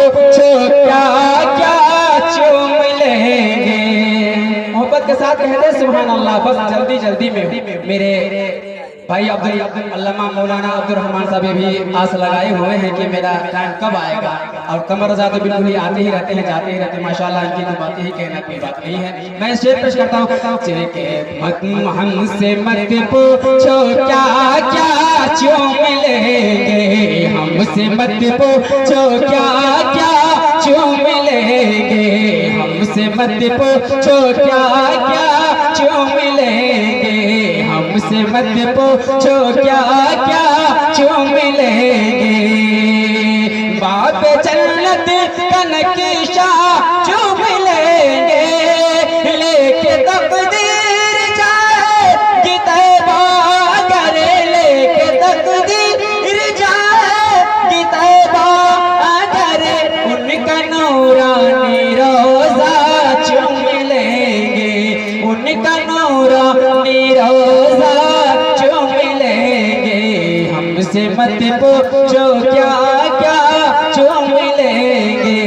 पूछो क्या क्या चूम लेंगे। मोहब्बत के साथ कहते सुभान अल्लाह। बस जल्दी जल्दी में मेरे भाई अल्लामा मौलाना अब्दुल रहमान साहब भी आस लगाए हुए हैं कि मेरा टाइम कब आएगा, और कमर रजा तो बिल्कुल ही आते ही रहते हैं, जाते ही रहते हैं माशाल्लाह। इनकी तो बातें ही कहना कोई बात नहीं है। मैं स्टेज पेश करता हूँ। हमसे मत पूछो क्या क्या चूम लेंगे, हमसे मत पूछो क्या क्या चूम लेंगे, हमसे मत पूछो क्या क्या चूम लेंगे, हमसे मत पूछो क्या क्या चूम लेंगे। बाप जन्नत का नक्शा चूम लेंगे, लेके तकदीर जाए कि तैबा करे, लेके तकदीर जाए कि तैबा करे। उनका नूरानी रोज़ा चूम लेंगे, उनका नूरानी रोज़ा चूम लेंगे। हमसे मत पूछो क्या क्या चूम लेंगे,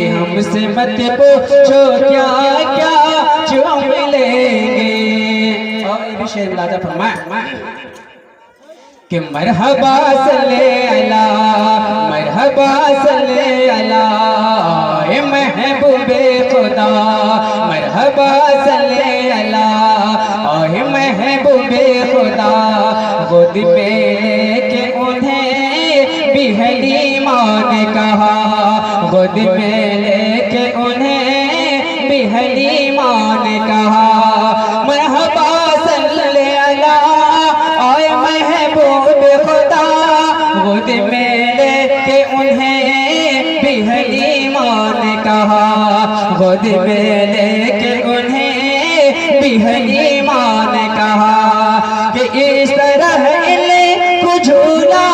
हमसे मत पूछो क्या क्या चूम लेंगे। और ये भी शेर लाजा फरमाया कि मरहबा सल्ले अला, मरहबा सल्ले अला ए महबूबे खुदा, मरहबा सल्ले अला ए महबूबे खुदा। गोद में लेके उन्हें बिहली माँ ने कहा, गोद में लेके उन्हें बिहली माँ ने कहा। मरहबा सल्ले अला आए महबूब खुदा, गोद में लेके उन्हें बिहली माँ ने कहा, गोद में लेके उन्हें बिहली माँ ने कहा कि इस तरह इन्हें को झूला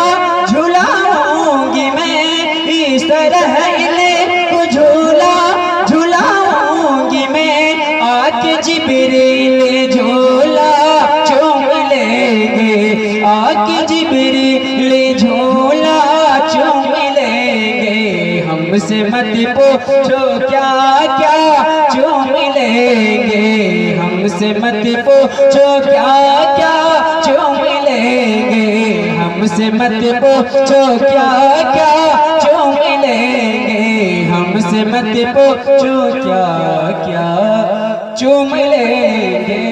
झूलाऊंगी मैं, इस तरह इन्हें को झूला झूलाऊंगी मैं। आके जिब्रील झूला चूम लेंगे, आके जिब्रील झूला चूम लेंगे। हमसे मत पूछो क्या क्या चूम लेंगे, हमसे मत पूछो क्या क्या चूम लेंगे, हमसे मत पूछो क्या क्या चूम लेंगे, हमसे मत पूछो क्या क्या चूम लेंगे।